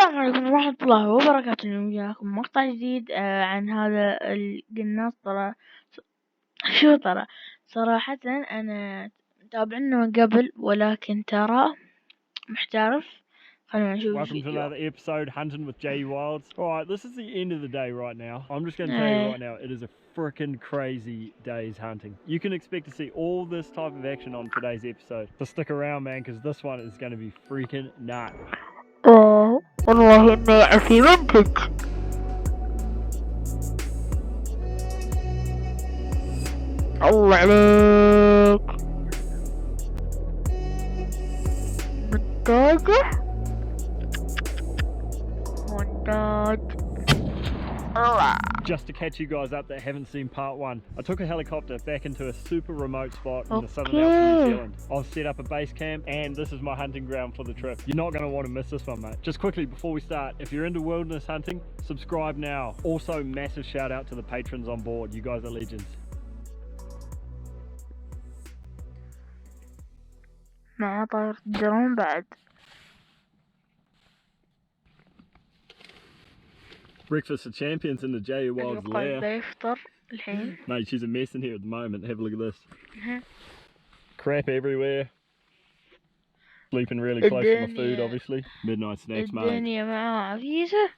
السلام عليكم ورحمة الله وبركاته. اليوم جاكم مقطع جديد عن هذا القناص. ترى صراحة أنا متابعنه من قبل، ولكن ترى محترف. خلينا نشوف Welcome to الفيديو. another episode hunting with J Wilds. Alright, this is the end of the day right now. I'm just going to tell you right now, it is a freaking crazy day's hunting. You can expect to see all this type of action on today's episode. So stick around, man, because this one is going to be freaking nuts. والله إني في منتج. الله عليك montage. Just to catch you guys up that haven't seen part one, I took a helicopter back into a super remote spot in the southern Alps of New Zealand. I've set up a base camp and this is my hunting ground for the trip. You're not going to want to miss this one, mate. Just quickly before we start, if you're into wilderness hunting, subscribe now. Also, massive shout out to the patrons on board. You guys are legends. مع طائرة الدرون بعد. Breakfast for champions in the J Wilds lair. بيفطر الحين. Mate, she's a mess in here at the moment. Have a look at this. Crap everywhere. Sleeping really close to my food, obviously. Midnight snacks, mate. الدنيا معاه عفيسة.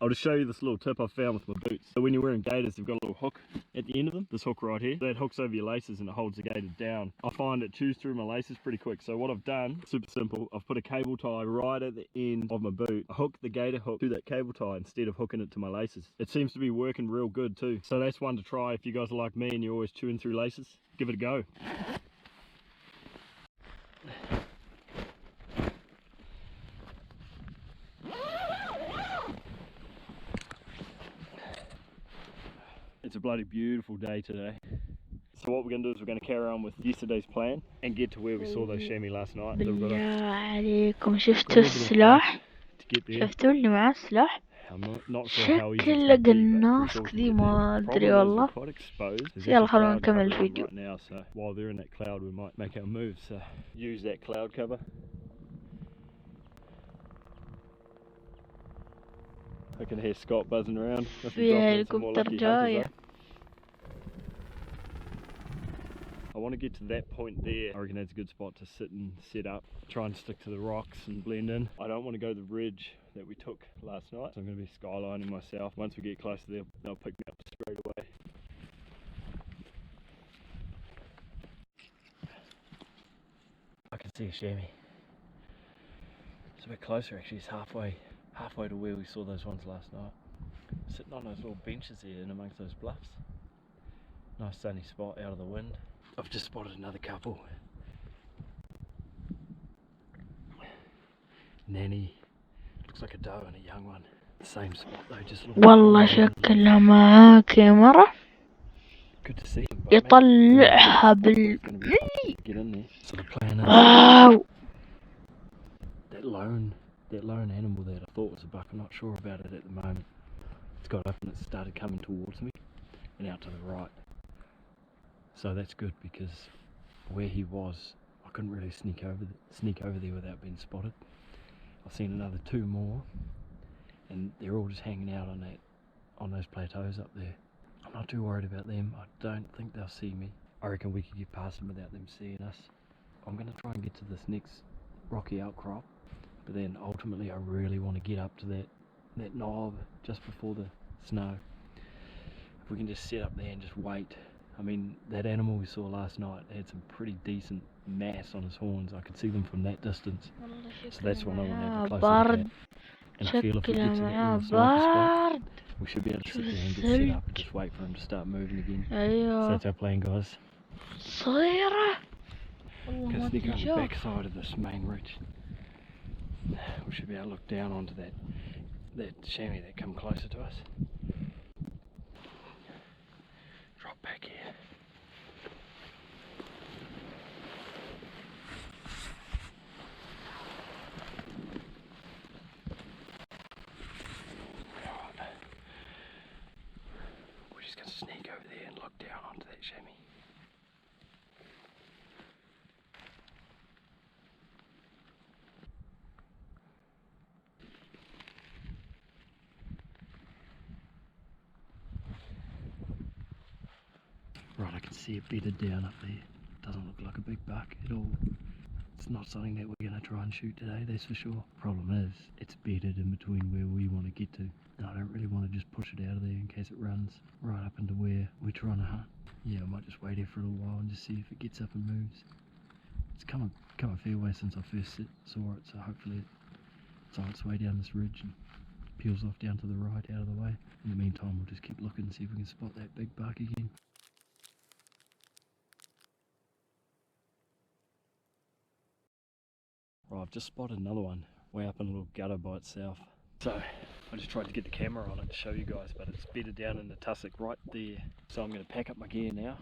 I'll just show you this little tip I found with my boots. So when you're wearing gaiters, they've got a little hook at the end of them. This hook right here. That hooks over your laces and it holds the gaiter down. I find it chews through my laces pretty quick. So what I've done, super simple, I've put a cable tie right at the end of my boot. I hook the gaiter hook to that cable tie instead of hooking it to my laces. It seems to be working real good too. So that's one to try if you guys are like me and you're always chewing through laces. Give it a go. It's a bloody beautiful day today. So what we're going to do is we're going to carry on with yesterday's plan and get to where we saw those chamois last night. بالله عليكم شفتوا السلاح؟ شفتوا اللي معاه السلاح؟ شكله قناص كذي ما أدري والله. يلا خلونا نكمل الفيديو. So while they're in that cloud we might make our moves. So use that cloud cover. I can hear Scott buzzing around. في هليكوبتر جاي. I want to get to that point there. I reckon that's a good spot to sit and set up. Try and stick to the rocks and blend in. I don't want to go the ridge that we took last night. So I'm going to be skylining myself. Once we get close to there, they'll pick me up straight away. I can see a chamois. It's a bit closer actually. It's halfway to where we saw those ones last night. Sitting on those little benches there in amongst those bluffs. Nice sunny spot out of the wind. I've just spotted another couple. Nanny, looks like a doe and a young one. The same spot though, just looking. والله شكلها معاه كاميرا. Good to see him. يطلعها بال. Get in there. So the plan is. واو. That lone animal that I thought was a buck, I'm not sure about it at the moment. It's got up and it started coming towards me and out to the right. So that's good because where he was, I couldn't really sneak over there without being spotted. I've seen another two more and they're all just hanging out on those plateaus up there. I'm not too worried about them. I don't think they'll see me. I reckon we could get past them without them seeing us. I'm going to try and get to this next rocky outcrop. But then ultimately I really want to get up to that knob just before the snow. If we can just sit up there and just wait. I mean, that animal we saw last night had some pretty decent mass on his horns. I could see them from that distance. So that's what I want to have a closer look at. And I feel if we get to that sniper spot, we should be able to sit there and get set up and just wait for him to start moving again. So that's our plan, guys. Gonna sneak on the back side of this main ridge. We should be able to look down onto that chamois that come closer to us. Drop back here. We're just going to sneak over there and look down onto that chamois. see it bedded down up there. Doesn't look like a big buck at all. It's not something that we're going to try and shoot today, that's for sure. Problem is, it's bedded in between where we want to get to. And I don't really want to just push it out of there in case it runs right up into where we're trying to hunt. Yeah, I might just wait here for a little while and just see if it gets up and moves. It's come a fair way since I first saw it, so hopefully it's on its way down this ridge and peels off down to the right out of the way. In the meantime, we'll just keep looking and see if we can spot that big buck again. Right, I've just spotted another one way up in a little gutter by itself. So I just tried to get the camera on it to show you guys, but it's bedded down in the tussock right there. So I'm going to pack up my gear now.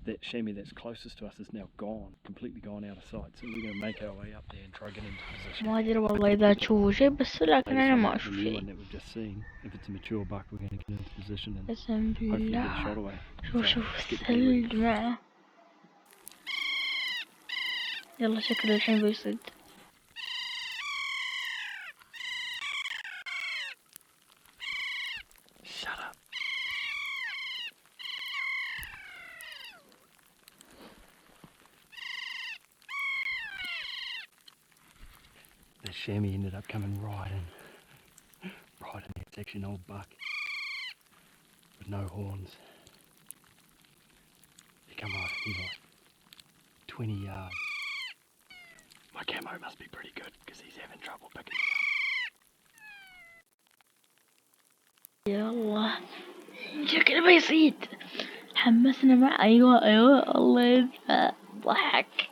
That chamois that's closest to us is now gone, completely gone out of sight. So we're going to make our way up there and try to get into position. ما أدري والله إذا تشوفوا شيء بس لكن أنا ما أشوف The new شيء. one that we've just seen, if it's a mature buck, we're going to get into position and بسم hopefully get a بالله. shot away. شوف الثلج معه. يلا شكله الحين بيصيد. Shut up. The chamois ended up coming right in there. It's actually an old buck with no horns. He come right, he's like 20 yards. My camo must be pretty good because he's having trouble picking it up. يلا شكله بيصيد. حمسنا مع أيوة الله يذا ضحك.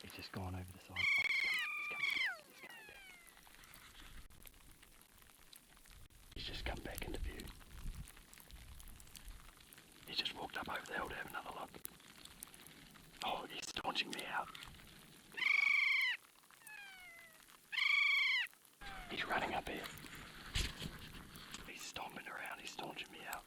He's just gone over the side. Oh, he's just come back into view. He's just walked up over the hill to have another look. Oh, he's staunching me out. He's running up here. He's stomping around, he's staunching me out.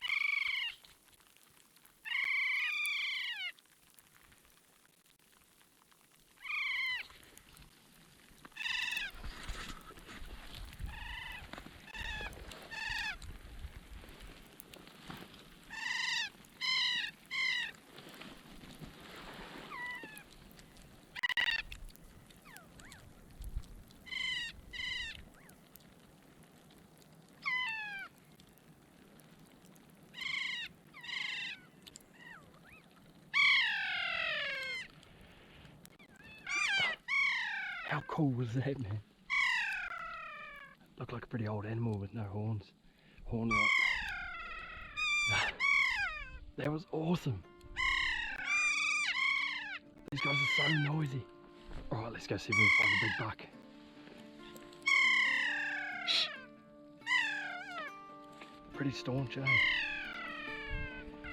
How cool was that, man? Looked like a pretty old animal with no horns. Horn rot. That was awesome. These guys are so noisy. Alright, let's go see if we can find a big buck. Shh. Pretty staunch, eh?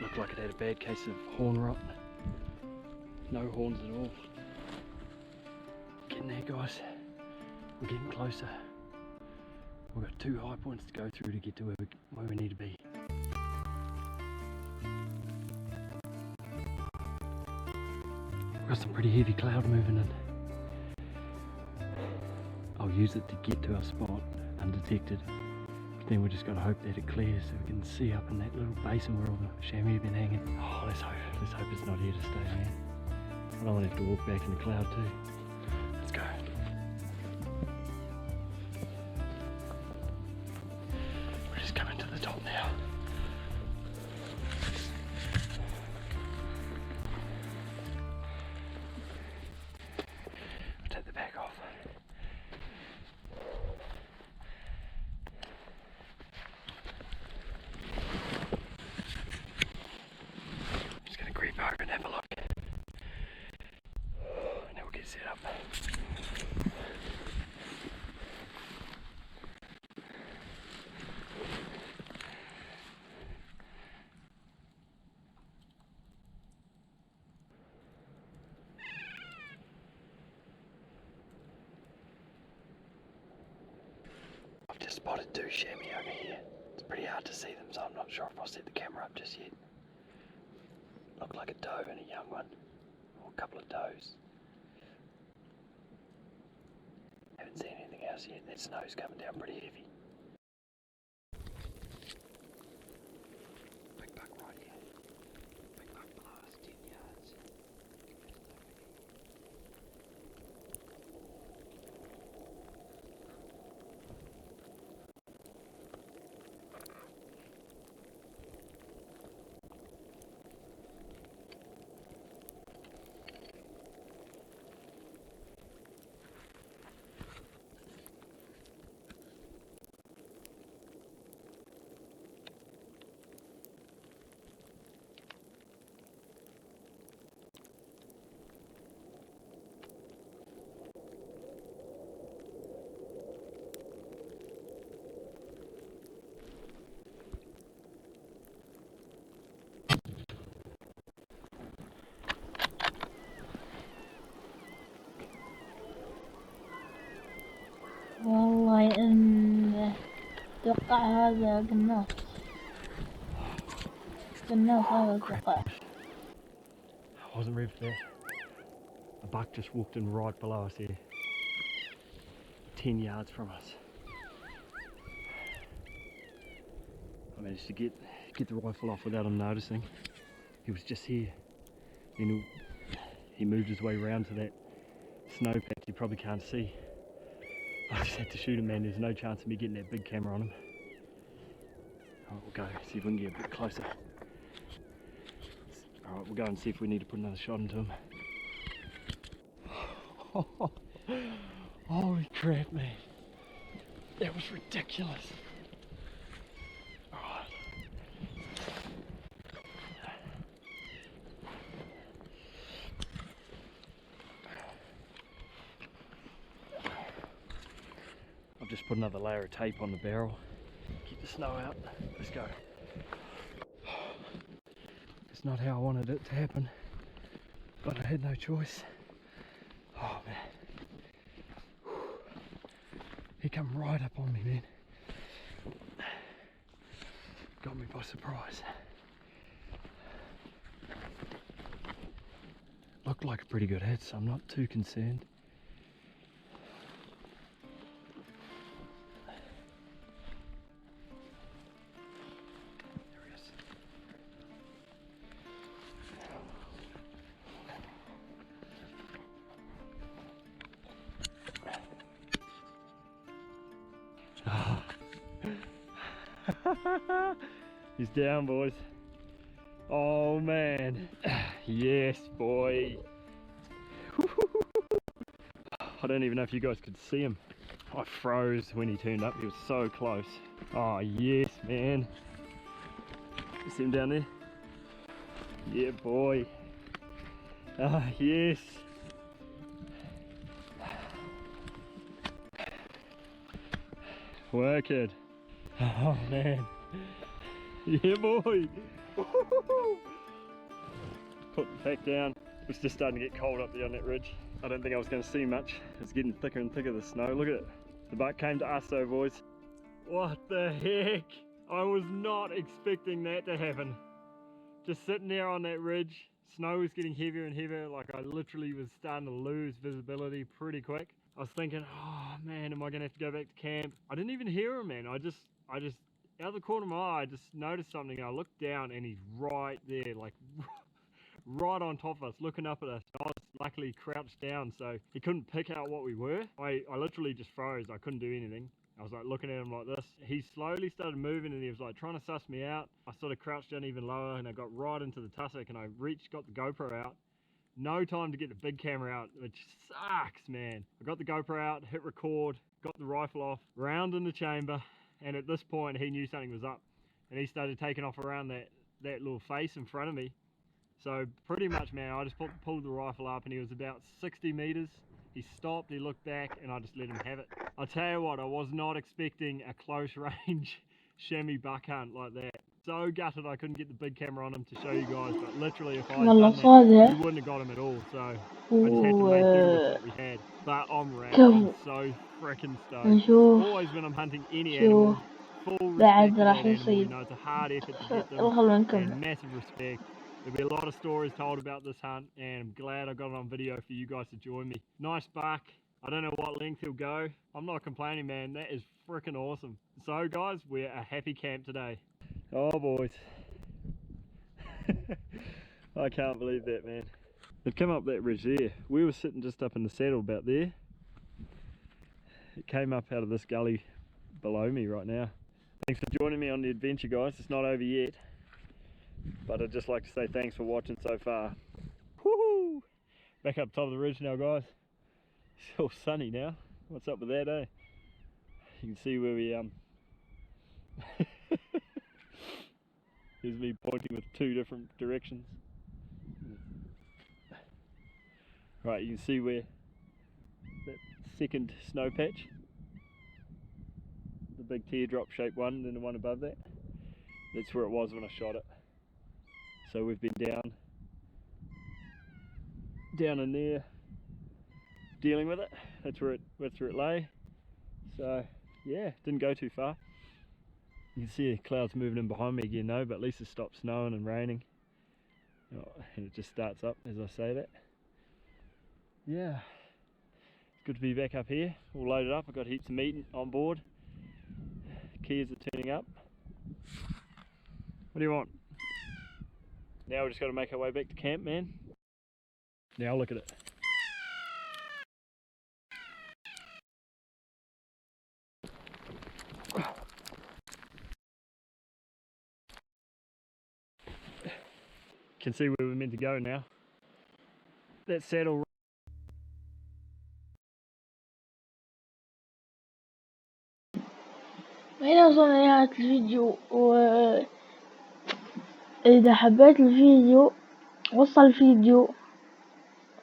Looked like it had a bad case of horn rot. No horns at all. Getting there, guys. We're getting closer. We've got 2 high points to go through to get to where we need to be. We've got some pretty heavy cloud moving in. I'll use it to get to our spot undetected. But then we're just going to hope that it clears so we can see up in that little basin where all the chamois have been hanging. Oh, let's hope it's not here to stay, man. I don't want to have to walk back in the cloud too. Let's go. We're just coming to the top now. I'll take the back off. I'm just going to creep over and have a look. And then we'll get set up. I've just spotted 2 chamois over here. It's pretty hard to see them, so I'm not sure if I'll set the camera up just yet. Look like a doe and a young one, or a couple of does. Haven't seen anything else yet. That snow's coming down pretty heavy. أتوقع هذا قناص. قناص هذا أتوقع. I wasn't ready for that. A buck just walked in right below us here. 10 yards from us. I managed to get the rifle off without him noticing. He was just here. Then he moved his way around to that snow patch you probably can't see. I just had to shoot him, man. There's no chance of me getting that big camera on him. Alright, we'll go see if we can get a bit closer. Alright, we'll go and see if we need to put another shot into him. Holy crap, man. That was ridiculous. Alright. I've just put another layer of tape on the barrel. Keep the snow out. Let's go. It's not how I wanted it to happen, but I had no choice. Oh man. He come right up on me, man. Got me by surprise. Looked like a pretty good hit, so I'm not too concerned. He's down, boys. Oh man. Yes, boy. I don't even know if you guys could see him. I froze when he turned up. He was so close. Oh yes, man. You see him down there? Yeah, boy. Ah, yes. Work it. Oh man. Yeah, boy. Put the pack down. It's just starting to get cold up there on that ridge. I don't think I was going to see much. It's getting thicker and thicker, the snow. Look at it. The buck came to us though, boys. What the heck? I was not expecting that to happen. Just sitting there on that ridge. Snow was getting heavier and heavier. Like I literally was starting to lose visibility pretty quick. I was thinking, oh man, am I going to have to go back to camp? I didn't even hear him, man. I just out of the corner of my eye, I just noticed something. I looked down and he's right there, like right on top of us, looking up at us. I was luckily crouched down, so he couldn't pick out what we were. I literally just froze. I couldn't do anything. I was like looking at him like this. He slowly started moving and he was like trying to suss me out. I sort of crouched down even lower and I got right into the tussock and I got the GoPro out. No time to get the big camera out, which sucks, man. I got the GoPro out, hit record, got the rifle off, round in the chamber, and at this point he knew something was up. And he started taking off around that little face in front of me. So pretty much, man, I just pulled the rifle up and he was about 60 meters. He stopped, he looked back, and I just let him have it. I'll tell you what, I was not expecting a close range chamois buck hunt like that. So gutted I couldn't get the big camera on him to show you guys, but literally if I had done that, you wouldn't have got him at all. So I just had to make do with what we had. But I'm wrapped, I'm so freaking stoked. Always when I'm hunting any animal, full respect to that animal, you know, it's a hard effort to get them, and massive respect. There'll be a lot of stories told about this hunt, and I'm glad I got it on video for you guys to join me. Nice buck. I don't know what length he'll go. I'm not complaining, man. That is freaking awesome. So guys, we're a happy camp today. Oh boys. I can't believe that, man. They've come up that ridge there. We were sitting just up in the saddle about there. It came up out of this gully below me right now. Thanks for joining me on the adventure, guys. It's not over yet. But I'd just like to say thanks for watching so far. Woohoo! Back up top of the ridge now, guys. It's all sunny now. What's up with that, eh? You can see where we here's me pointing with two different directions. Right, you can see where that second snow patch, the big teardrop shaped one, and then the one above that. That's where it was when I shot it. So we've been down in there dealing with it. That's where it lay. So yeah, didn't go too far. You can see the clouds moving in behind me again though, but at least it stopped snowing and raining. And it just starts up as I say that. Yeah, it's good to be back up here, all loaded up. I've got heaps of meat on board. Keys are turning up. What do you want? Now we just got to make our way back to camp, man. Now look at it. Can see where we're meant to go now. That saddle. هنا وصلنا لنهاية الفيديو، وإذا حبيت الفيديو وصل الفيديو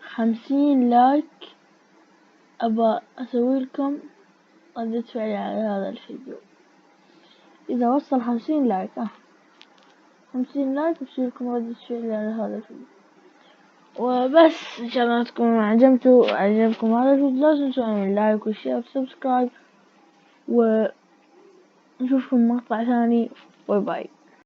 50 لايك أبى أسوي لكم ردة فعلي على هذا الفيديو. إذا وصل 50 لايك 50 لايك بسوي لكم ردة فعلي على هذا الفيديو. وبس إن شاء الله تكونوا عجبكم هذا الفيديو. لا تنسون اللايك والشير والسبسكرايب، ونشوفكم مقطع ثاني. باي باي.